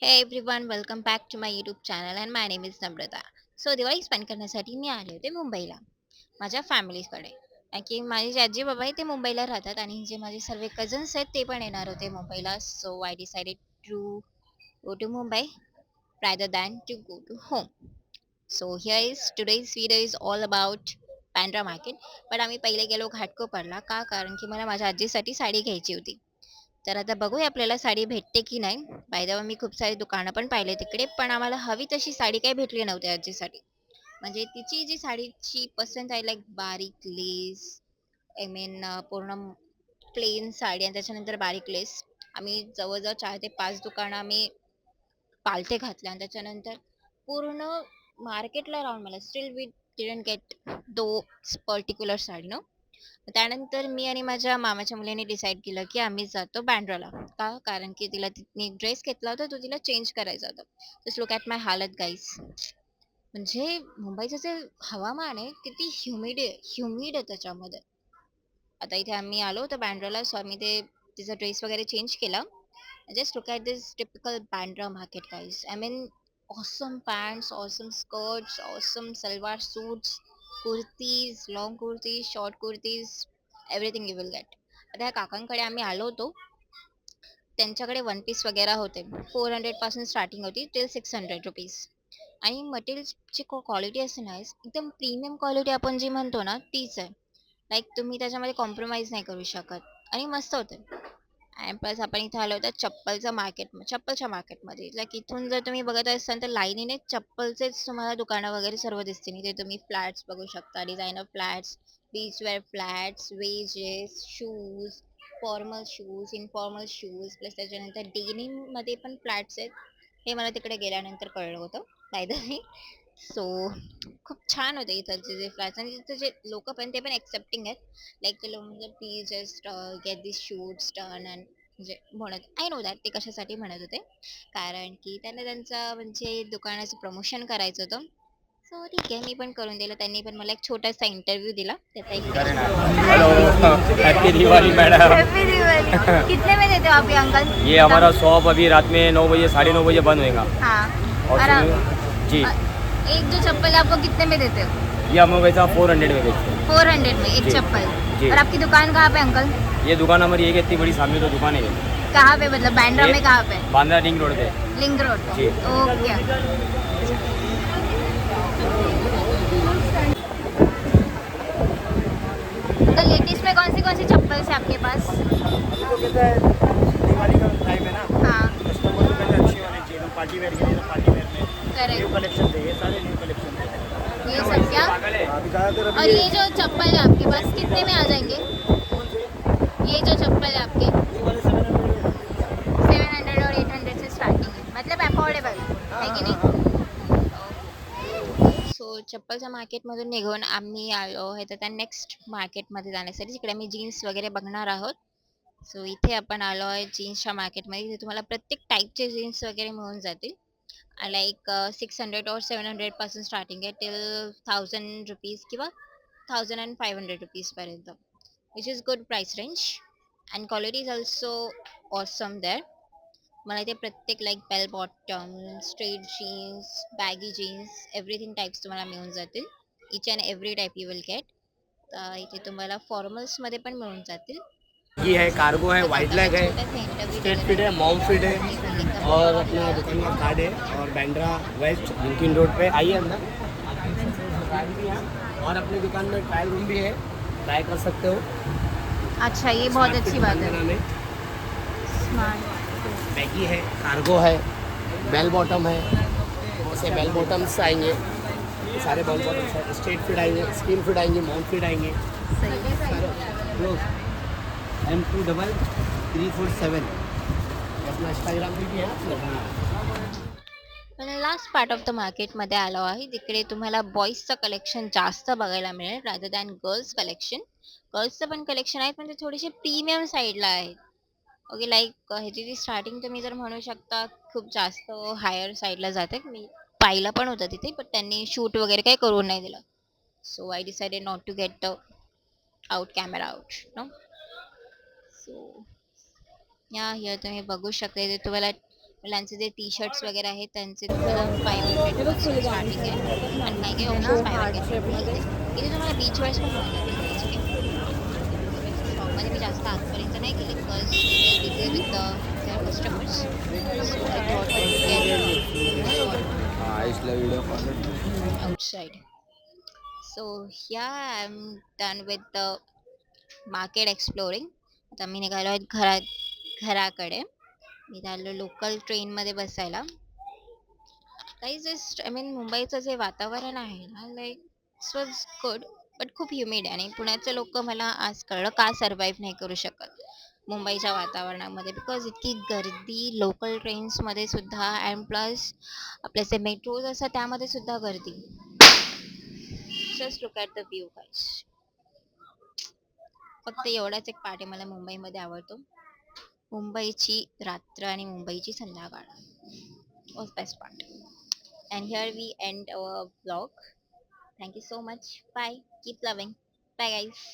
Hey everyone, welcome back to my YouTube channel and my name is Namrata. Diwali spend करण्यासाठी मी आले होते मुंबईला माझ्या फॅमिलीकडे. कारण की माझे जे आजी-बाबा आहेत ते मुंबईला राहतात आणि जे माझे सर्व कझन्स आहेत ते पण येणार होते मुंबईला. So I decided to go to Mumbai rather than to go to home. So here is today's video is all about Bandra market. पण आम्ही पहिले गेलो घाटकोपरला का? कारण की मला माझ्या आजीसाठी साडी घ्यायची होती. तर आता बघूया आपल्याला साडी भेटते की नाही. बाय द वे मी खूप सारी दुकानं पण पाहिले तिकडे, पण आम्हाला हवी तशी साडी काही भेटली नव्हती आजीसाठी. म्हणजे तिची जी साडीची पसंत आहे लाइक बारीक लेस, आय मीन पूर्ण प्लेन साडी आणि त्याच्यानंतर बारीक लेस. आम्ही जवळ-जवळ 4 ते 5 दुकानं आम्ही पालथे घातले आणि त्याच्यानंतर पूर्ण मार्केटला राहून मला still we didn't get those particular sari no. त्यानंतर मी आणि माझ्या मामाच्या मुलीने डिसाईड केलं की आम्ही जातो बँड्राला. का? कारण की तिला तिने एक ड्रेस घेतला होता, तो तिला चेंज करायचा होता. जस्ट लुक ॲट माय हालत गाईज. म्हणजे मुंबईचं जे हवामान आहे किती ह्युमिड आहे त्याच्यामध्ये. आता इथे आम्ही आलो होतो बँड्राला, सो आम्ही ते तिचा ड्रेस वगैरे चेंज केला. Just look at this typical Bandra market, guys. I mean, awesome pants, awesome skirts, awesome salwar suits, kurtis, long kurtis, short kurtis, everything you will get. आता ह्या काकांकडे आम्ही आलो होतो. त्यांच्याकडे वन पीस वगैरे होते. 400 पासून स्टार्टिंग होती टिल 600 रुपीज. आणि मटेरियलची क्वालिटी असते ना एकदम प्रीमियम क्वालिटी आपण जी म्हणतो ना तीच आहे. लाईक तुम्ही त्याच्यामध्ये कॉम्प्रोमाइज नाही करू शकत आणि मस्त होते. आणि प्लस आपण इथे आलो होतो चप्पलच्या मार्केटमध्ये. लाईक इथून जर तुम्ही बघत असाल तर लाईनीने चप्पलचेच तुम्हाला दुकानं वगैरे सर्व दिसतील. इथे तुम्ही फ्लॅट्स बघू शकता, designer flats, beachwear flats, wedges, shoes, formal shoes, informal shoes, plus त्याच्यानंतर डेनिममध्ये पण फ्लॅट्स आहेत. हे मला तिकडे गेल्यानंतर कळलं होतं बाय द वे. सो खूप छान होते इथलचे जे फ्लॅट्स आणि तिथं जे लोकं पण ते पण एक्सेप्टिंग आहेत. लाईक ते लोक म्हणजे please just get this shoots done and म्हणजे म्हणत आय नो दॅट ते कशासाठी म्हणत होते. कारण की त्यांना त्यांचं म्हणजे दुकानाचं प्रमोशन करायचं होतं. सो ठीक आहे, मी पण करून दिलं. त्यांनी पण मला एक छोटासा इंटरव्ह्यू दिला. त्याचा एक hello happy Diwali madam. Happy Diwali. कितने में देते हो आप ये अंकल? ये हमारा शॉप अभी रात में 9 बजे 9:30 बंद होएगा। हाँ। और और जी एक जो चप्पल है आपको कितने में देते हो? ये हम लोग वैसा 400 में बेचते हैं। 400 में एक जी, चप्पल। जी। और आपकी दुकान कहाँ पे अंकल? ये दुकान हमारी एक इतनी बड़ी सामने तो दुकान है कहाँ पे मतलब बैंड्रा ये में कहाँ पे? बांद्रा रिंग रोड पे। लिंक रोड पे। जी। ओके। तो लेडीज में कौन सी चप्पल है आपके पास? अभी तो कहता है दिवाली का टाइम है ना, हाँ कस्टमर को कहते हैं अच्छी होनी चाहिए, तो पार्टी वेयर के लिए तो पार्टी वेयर में न्यू करेक्ट। कलेक्शन थे, ये सारे न्यू कलेक्शन थे। ये सब क्या? अभी ज़्यादातर और अभी ये जो चप्पल है आपके पास कितने में आ जाएंगे? ये जो चप्पल है आपके ये वाले 700 700 और 800 से स्टार्टिंग है, मतलब अफोर्डेबल है कि नहीं? सो चप्पलच्या मार्केटमधून निघून आम्ही आलो आहे तर त्या नेक्स्ट मार्केटमध्ये जाण्यासाठी जिकडे आम्ही जीन्स वगैरे बघणार आहोत. सो इथे आपण आलो आहे जीन्सच्या मार्केटमध्ये. इथे तुम्हाला प्रत्येक टाईपचे जीन्स वगैरे मिळून जातील. लाईक 600 और 700 पासून स्टार्टिंग आहे टिल 1000 रुपीज किंवा 1500 रुपीज पर्यंत, which is good price range and quality is also awesome there. मला इथे प्रत्येक like bell bottom, straight jeans, baggy jeans, everything types तुम्हाला मिळून जातील. Each and every type you will get. तर इथे तुम्हाला फॉर्मल्समध्ये पण मिळून जातील. ये है, कार्गो है, वाइड लेग है, स्ट्रेट फिट है, मॉम फिट है, और अपना दुकान का कार्ड है, और बैंड्रा वेस्ट लिंकिन रोड पे आइए अंदर। और अपनी दुकान में ट्रायल रूम भी है, ट्राई कर सकते हो। अच्छा, ये बहुत अच्छी बात है। में स्मार्ट। बैगी है, कार्गो है, बेल बॉटम है, ऐसे बेल बॉटम्स आएंगे, ये सारे बेल बॉटम्स है, स्ट्रेट फिट आएंगे, स्किन फिट आएंगे, माउंट फिट आएंगे। सही है। M23347 अपना इंस्टाग्राम पे भी है। पण लास्ट पार्ट ऑफ द मार्केटमध्ये आलो आहे तिकडे तुम्हाला बॉईजचं कलेक्शन जास्त बघायला मिळेल रादर दॅन गर्ल्स कलेक्शन. गर्ल्सचं पण कलेक्शन आहे पण ते थोडेसे प्रीमियम साईडला आहेत. ओके, लाईक ह्याची जी स्टार्टिंग तुम्ही जर म्हणू शकता खूप जास्त हायर साईडला जाते. मी पाहिलं पण होतं तिथे, पण त्यांनी शूट वगैरे काही करून नाही दिलं. So I decided not to get the out camera out no. So yeah here तुम्ही बघू शकता इथे तुम्हाला मुलांचे जे टी शर्ट्स वगैरे आहेत त्यांचे तुम्हाला 500 स्टार्टिंग आहे आणि काही काही ऑप्शन्स 500 इथे तुम्हाला बीच वेअर्स पण मिळतात शॉपमध्ये मी जास्त आतपर्यंत नाही गेले because busy with the customers so I thought आईसला video call outside. So yeah, I'm done with the market exploring. आता मी निघालो आहे घराकडे. मी चाललो लोकल ट्रेनमध्ये बसायला. काही जस्ट आय मीन मुंबईचं जे वातावरण आहे ना like it's was good but खूप ह्युमिड आहे आणि पुण्याचे लोक मला आज कळलं का सर्वाईव्ह नाही करू शकत मुंबईच्या वातावरणामध्ये बिकॉज इतकी गर्दी लोकल ट्रेन्समध्ये सुद्धा अँड प्लस आपले जे मेट्रोज असतात त्यामध्ये सुद्धा गर्दी just look at the view guys फक्त एवढाच एक पार्ट आहे मला मुंबईमध्ये आवडतो मुंबईची रात्र आणि मुंबईची संध्याकाळ was best part and here we end our blog thank you so much bye keep loving bye guys